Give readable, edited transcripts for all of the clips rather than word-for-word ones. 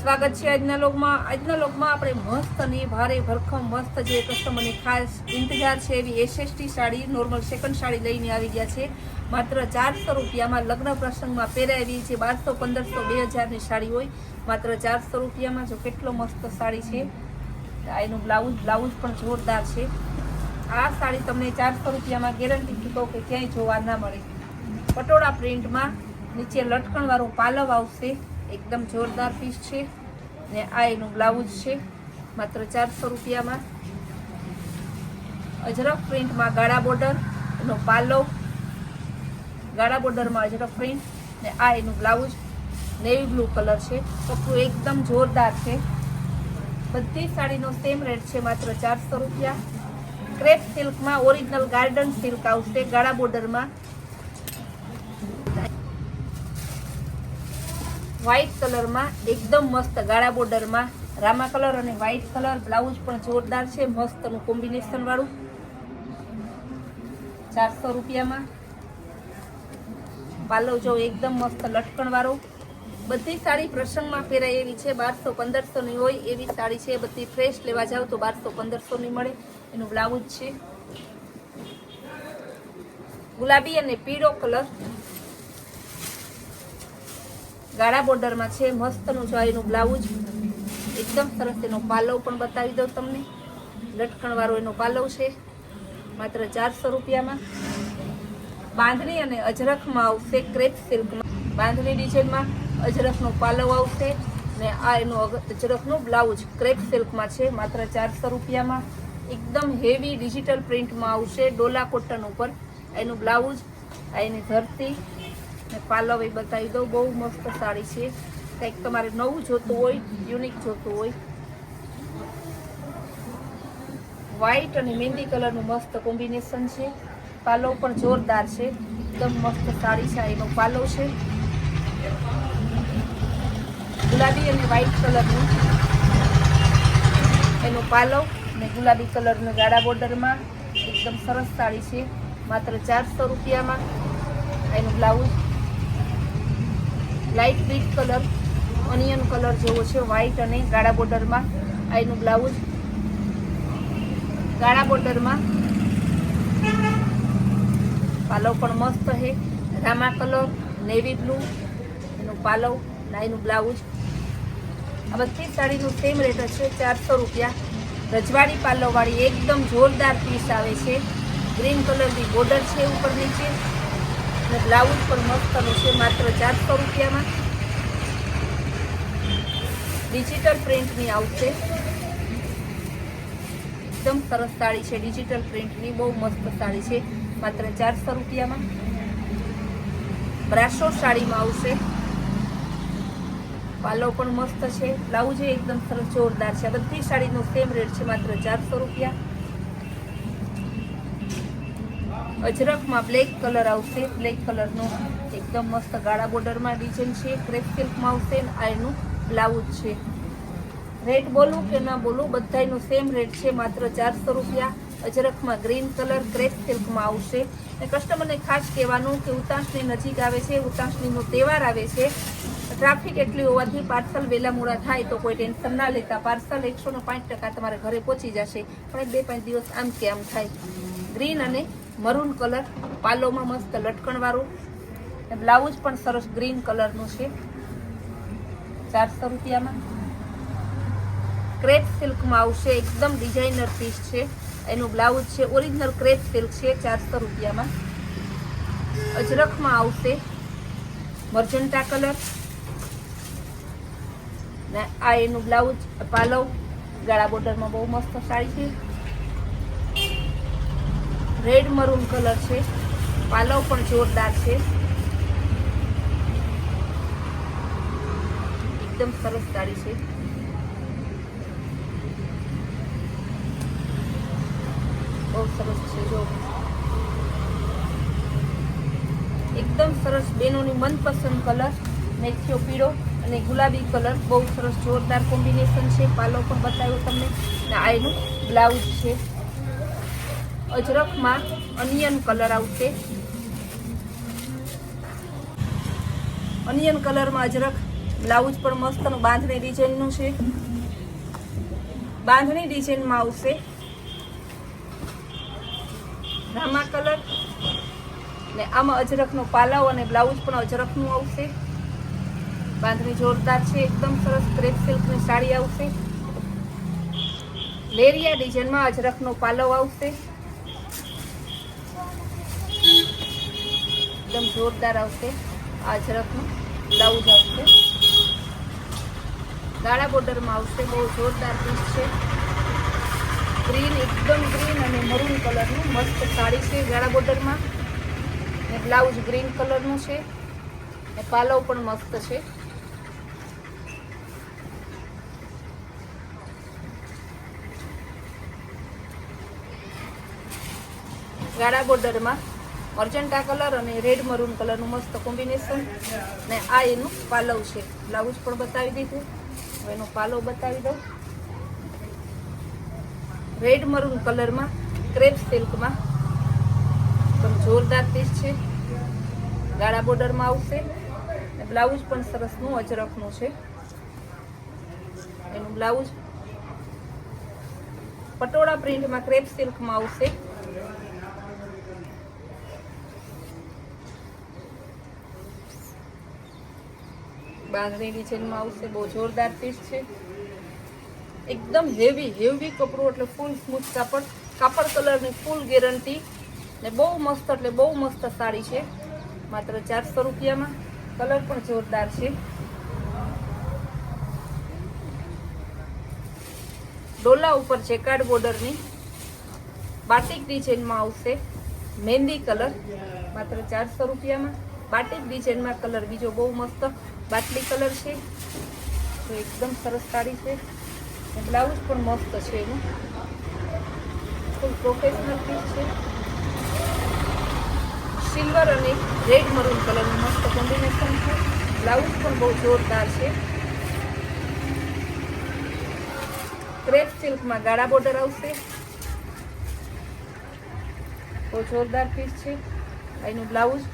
સ્વાગત છે આજના લોગમાં આપણે મસ્ત અને ભારે ભરખમ મસ્ત જે કસ્ટમરની ખાસ ઇંતજાર છે એવી SST sari normal second sari લઈને આવી ગયા છે માત્ર 400 રૂપિયામાં લગ્ન પ્રસંગમાં પહેરાવી છે 1200 1500 2000ની સાડી હોય માત્ર 400 રૂપિયામાં જો કેટલો મસ્ત સાડી છે એનું બ્લાઉઝ પણ જોરદાર છે આ સાડી તમને 400 રૂપિયામાં ગેરંટી કહું કે ક્યાંય જોવા ના મળે પટોળા પ્રિન્ટમાં નીચે લટકણવાળો પાલવ આવશે एकदम जोरदार पीस है ने आ एनु ब्लाउज है मात्र 400 રૂપિયામાં अजरक प्रिंट में गाढ़ा बॉर्डर एनो पालव गाढ़ा बॉर्डर में अजरक प्रिंट ने आ एनु ब्लाउज नेवी ब्लू कलर है कपड़ू एकदम जोरदार है बधी साड़ी नो सेम रेट है मात्र 400 રૂપિયા क्रेप सिल्क में ओरिजिनल गार्डन सिल्क आवशे गाढ़ा बॉर्डर में व्हाइट कलर में एकदम मस्त गाढ़ा बॉर्डर में रामा कलर और व्हाइट कलर ब्लाउज पण जोरदार है मस्त कॉम्बिनेशन वाळू 400 રૂપિયા में पालव जो एकदम मस्त लटकण वाळो बधी साड़ी प्रसंग में पहेराय एवी छे 1200 1500 नी होय एवी साड़ी छे बधी फ्रेश लेवा जाओ तो 1200 1500 नी मळे एनु ब्लाउज छे गुलाबी अने पीळो कलर गाढ़ा बॉर्डर में है मस्त नु ब्लाउज एकदम सरस एनो पालव पण बतावी दઉં तमने लटकण वाळो एनो पालव छे मात्र 400 રૂપિયા में बांधणी अने अजरक में आवशे क्रेप सिल्क में बांधणी डिजाइन में अजरक नो पालव आवशे ने आ एनो अजरक नो ब्लाउज क्रेप सिल्क में छे मात्र 400 રૂપિયા में एकदम हेवी डिजिटल प्रिंट में आवशे डोला कॉटन पर एनु ब्लाउज आ एनी धरती पालव बतावी दो बहु मस्त साड़ी है कंईक तमारे नवुं जोतुं होय यूनिक जोतुं होय व्हाइट और मेहंदी कलर मस्त कॉम्बिनेशन है पालव पण जोरदार है एकदम मस्त साड़ी है एनो पालव है गुलाबी और व्हाइट कलर एनो पालव ने गुलाबी कलर गाढ़ा बॉर्डर में एकदम सरस साड़ी है मात्र 400 રૂપિયા में एनु blouse light peach colour onion colour जेवो छे व्हाइट अने गाढ़ा बॉर्डर में आईनु ब्लाउज गाढ़ा बॉर्डर में पालव पण मस्त है रामा कलर नेवी ब्लू एनु पालव नाईनु ब्लाउज आ बधी साड़ी नो सेम रेट है 400 રૂપિયા रजवाड़ी पालव वाली एकदम जोरदार पीस आवे छे ग्रीन कलर की बॉर्डर है ऊपर नीचे ब्लाउज पर मस्त है मात्र 400 રૂપિયા में डिजिटल प्रिंट नी आवशे एकदम सरस साड़ी है डिजिटल प्रिंट नी बहुत मस्त साड़ी है मात्र 400 રૂપિયા में ब्रासो साड़ी में आवशे पालव पण मस्त है ब्लाउज एकदम सरस जोरदार है बधी साड़ी नो सेम रेट है मात्र 400 રૂપિયા अजरक में ब्लेक कलर आवशे ब्लेक कलर नो एकदम मस्त गाढ़ा बॉर्डर में डिजाइन है क्रेप सिल्क में आवशे आ एनु ब्लाउज है रेट बोलूँ के ना बोलूँ बधाईनो सेम रेट है मात्र 400 રૂપિયા अजरक में ग्रीन कलर क्रेप सिल्क में आवशे कस्टमर ने खास कहेवानुं के उतांशनी नजीक आवे छे उतांशनीनो तहेवार आवे छे ट्राफिक एटली होवाथी पार्सल वेला मोड़ा थाय तो कोई टेन्शन ना लेता पार्सल 105% तमारे घरे पहोंची जशे पण 2-5 दिवस आम के आम थाय ग्रीन अने मरून कलर पालो में मस्त लटकण वाळो ब्लाउज पण सरस ग्रीन कलर नो छे 400 રૂપિયા में क्रेप सिल्क में आवशे एकदम डिजाइनर पीस है एनु ब्लाउज है ओरिजिनल क्रेप सिल्क है 400 રૂપિયા में अजरक में आवशे मर्जंटा कलर ने आ एनु ब्लाउज पालव गाढ़ा बॉर्डर में बहुत मस्त साड़ी है रेड मरून कलर है पालव पण जोरदार है एकदम सरस साड़ी है बहुत सरस है जो एकदम सरस बेनोनी मनपसंद कलर मेथियो पीळो अने गुलाबी कलर बहुत सरस जोरदार कॉम्बिनेशन है पालव पण बताव्यो तमने आ एनु ब्लाउज है अजरक में ऑनियन कलर आवशे ऑनियन कलर में अजरक બ્લાઉઝ પણ મસ્ત બાંધણી ડિઝાઇનનું છે. બાંધણી ડિઝાઇનમાં આવશે રામા કલર ને આમાં અજરખનો પાલાવ અને બ્લાઉઝ પણ અજરખનું આવશે. બાંધણી જોરદાર છે, એકદમ સરસ ક્રેપ સિલ્કની સાડી આવશે. લેરિયા ડિઝાઇનમાં અજરખનો પાલવ આવશે, એકદમ જોરદાર આવશે. આ અજરખનું બ્લાઉઝ આવશે, ગાળા બોર્ડરમાં આવશે. બહુ જોરદાર પીસ છે. ગ્રીન, એકદમ ગ્રીન અને મરૂન કલરનું મસ્ત સાડી છે ગાળા બોર્ડરમાં. ને બ્લાઉઝ ગ્રીન કલરનું છે ને પાલવ પણ મસ્ત છે. ગાળા બોર્ડરમાં મર્જન્ટા કલર અને રેડ મરૂન કલરનું મસ્ત કોમ્બિનેશન. ને આ એનું પાલવ છે. બ્લાઉઝ પણ બતાવી દીધું, હવે એનો પાલવ બતાવી દઉં. રેડ મરૂન કલરમાં ક્રેપ સિલ્કમાં એકદમ જોરદાર પીસ છે. ગાળા બોર્ડરમાં આવશે ને બ્લાઉઝ પણ સરસનું અજરખનું છે. એનું બ્લાઉઝ પટોળા પ્રિન્ટમાં ક્રેપ સિલ્કમાં આવશે. બાંધણી ડિઝાઇનમાં આવશે. બહુ જોરદાર પીસ છે, એકદમ હેવી કપડું, એટલે ફૂલ સ્મૂથ કાપડ. કાપડ કલરની ફૂલ ગેરંટી ને બહુ મસ્ત, એટલે બહુ મસ્ત સાડી છે. માત્ર 400 રૂપિયામાં. કલર પણ જોરદાર છે. ડોલા ઉપર ચેકાર્ડ બોર્ડરની બાટિક ડિઝાઇનમાં આવશે. મહેંદી કલર માત્ર 400 રૂપિયામાં. બાટિક ડિઝાઇનમાં કલર બીજો બહુ મસ્ત બાટલી કલર છે, તો એકદમ સરસ સાડી છે. બ્લાઉઝ પણ મસ્ત છે એનું, ફૂલ પ્રોફેશનલ પીસ છે. સિલ્વર અને રેડ મરૂન કલરનું મસ્ત કોમ્બિનેશન છે. બ્લાઉઝ પણ બહુ જોરદાર છે. ક્રેપ સિલ્કમાં ગાળા બોર્ડર આવશે. બહુ જોરદાર પીસ છે. એનું બ્લાઉઝ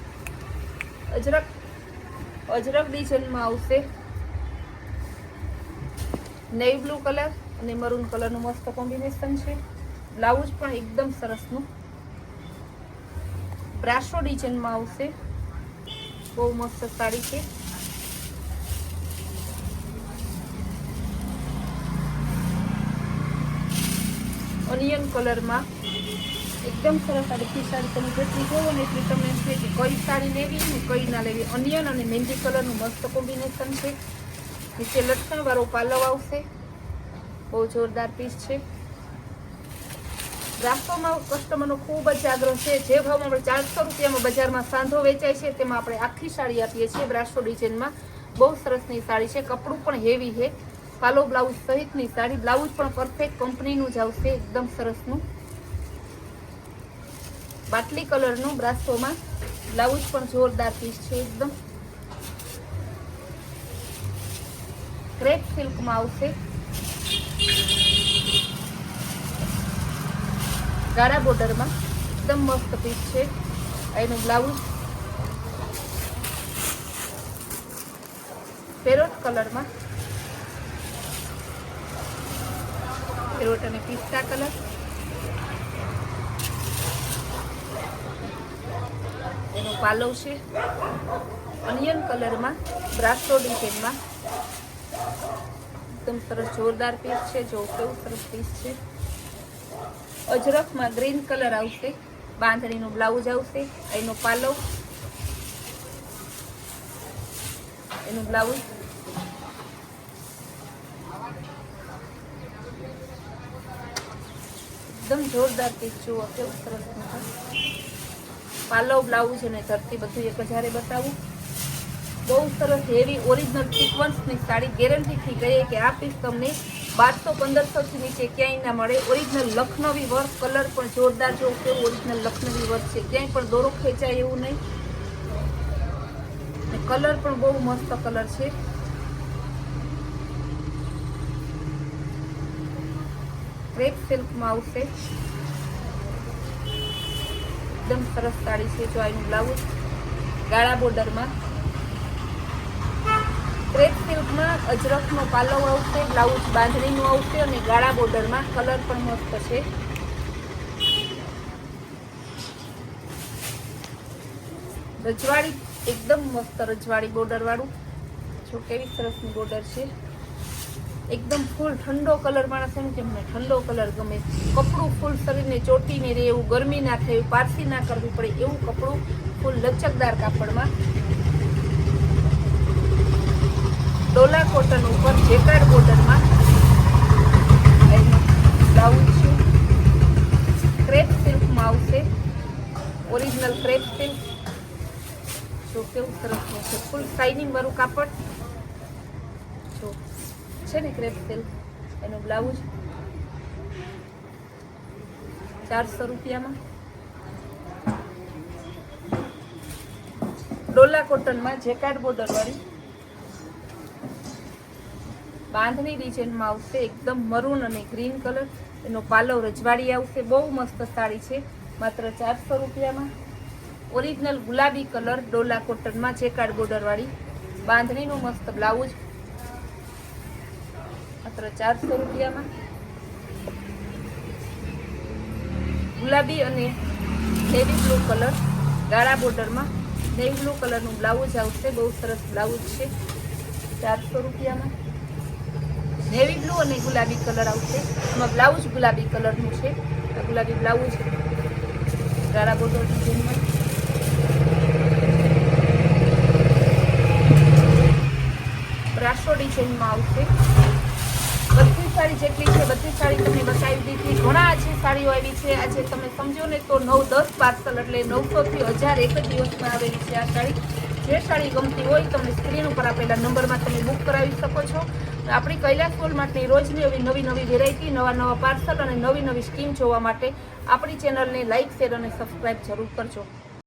અજરક ડિઝાઇનમાં આવશે. નેવી બ્લુ કલર અને મરૂન કલરનું મસ્ત કોમ્બિનેશન છે. બ્લાઉઝ પણ એકદમ સરસનું બ્રાસો ડિઝાઇનમાં આવશે. બહુ મસ્ત સાડી છે. ઓનિયન કલરમાં એકદમ સરસ સાડી. તમે જેટલી જોવો ને એટલી તમને એમ છે કે કઈ સાડી લેવી ને કઈ ના લેવી. ઓનિયન અને મહેંદી કલરનું મસ્ત કોમ્બિનેશન છે. નીચે લટકણ વાળો પાલવ આવશે. બહુ જોરદાર પીસ છે. બ્રાસોમાં કસ્ટમરનો ખૂબ જ આગ્રહ છે. જે ભાવમાં આપણે 400 રૂપિયામાં બજારમાં સાંધો વેચાય છે, તેમાં આપણે આખી સાડી આપીએ છીએ બ્રાસો ડિઝાઇનમાં. બહુ સરસની સાડી છે. કપડું પણ હેવી છે. પાલો બ્લાઉઝ સહિતની સાડી. બ્લાઉઝ પણ પરફેક્ટ કંપનીનું જ આવશે, એકદમ સરસનું બાટલી કલરનું બ્રાસોમાં. બ્લાઉઝ પણ જોરદાર પીસ છે. એકદમ ક્રેપ સિલ્કમાં આવશે. ગાળા બોર્ડરમાં એકદમ મસ્ત પીસ છે. એનું બ્લાઉઝ પેરોટ કલરમાં, પેરોટ અને પિસ્તા કલર. એનો પાલવ છે ઓનિયન કલરમાં બ્રાસો ડિઝાઇનમાં. એકદમ સરસ જોરદાર પીસ છે. જો કેવું સરસ પીસ છે. અજરખમાં ગ્રીન કલર આવશે. બાંધણીનું બ્લાઉઝ આવશે. એનો પાલવ, એનું બ્લાઉઝ એકદમ જોરદાર પીસ. જુઓ કેવું સરસ પાલવ, બ્લાઉઝ અને ધરતી બધું એક હજારે બતાવું. બહુ સરસ હેવી ઓરિજિનલ સિક્વન્સની સાડી. ગેરંટીથી કહીએ કે આ પીસ તમને 1200-1500 થી નીચે ક્યાંય ના મળે. Original Lucknowi work. કલર પણ જોરદાર. જો કેવું ઓરિજિનલ લખનવી વર્ક છે. ક્યાંય પણ દોરો ખેંચાય એવું નહીં. કલર પણ બહુ મસ્ત કલર છે. ક્રેપ સિલ્કમાં આવશે. એકદમ સરસ સાડી છે. જો આનું બ્લાઉઝ ગાળા બોર્ડરમાં ક્રેપ સિલ્કમાં અજરકનો પાલવ આવશે, બ્લાઉઝ બાંધણીનું આવશે અને ગાળા બોર્ડરમાં. કલર પણ મસ્ત છે. રજવાડી એકદમ મસ્ત રજવાડી બોર્ડર વાળું. જો કેવી સરસની બોર્ડર છે. એકદમ ફૂલ ઠંડો કલર. માણસ એમ કે મને ઠંડો કલર ગમે. કપડું ફૂલ શરીરને ચોટીને રહે એવું, ગરમી ના થાય એવું, પારસી ના કરવી પડે એવું કપડું, ફૂલ લચકદાર કાપડમાં. ડોલા કોટન ઉપર જેકાર્ડ બોર્ડરમાં બ્લાઉઝ છે. ક્રેપ સિલ્કમાં આવશે, ઓરિજિનલ ક્રેપ સિલ્ક. જો કેવું સરસ છે, ફૂલ શાઇનિંગ વાળું કાપડ. જો છે ને ક્રેપ સિલ્ક. એનો બ્લાઉઝ 400 રૂપિયામાં. ડોલા કોટનમાં જેકાર્ડ બોર્ડર વાળી બાંધણી ડિઝાઇનમાં આવશે. એકદમ મરૂન અને ગ્રીન કલર. એનો પાલવ રજવાડી આવશે. બહુ મસ્ત સાડી છે, માત્ર 400 રૂપિયામાં. ઓરિજિનલ ગુલાબી કલર ડોલા કોટનમાં જેકાર્ડ બોર્ડર વાળી બાંધણીનું મસ્ત બ્લાઉઝ, માત્ર 400 રૂપિયામાં. ગુલાબી અને નેવી બ્લુ કલર ગાળા બોર્ડરમાં નેવી બ્લુ કલરનું બ્લાઉઝ આવશે. બહુ સરસ બ્લાઉઝ છે, 400 રૂપિયામાં. નેવી બ્લુ અને ગુલાબી કલર આવશે. એમાં બ્લાઉઝ ગુલાબી કલરનું છે. ગુલાબી બ્લાઉઝ ગાળા બોર્ડર ડિઝાઇનમાં. બ્રાસો ડિઝાઇનમાં આવશે. બધી સાડી જેટલી છે બધી સાડી તમને બતાવી દીધી. ઘણા આજે સાડીઓ આવી છે. આજે તમે સમજો ને તો 9-10 પાર્સલ, એટલે 900 થી 1000 એક જ દિવસમાં આવેલી છે આ સાડી. જે સાડી ગમતી હોય તમને સ્ક્રીન ઉપર આપેલા નંબરમાં તમે બુક કરાવી શકો છો. આપણી કૈલાસ વોલમાર્ટની રોજની એવી નવી વેરાયટી, નવા પાર્સલ અને નવી સ્કીમ જોવા માટે આપણી ચેનલને લાઇક, શેર અને સબસ્ક્રાઈબ જરૂર કરજો.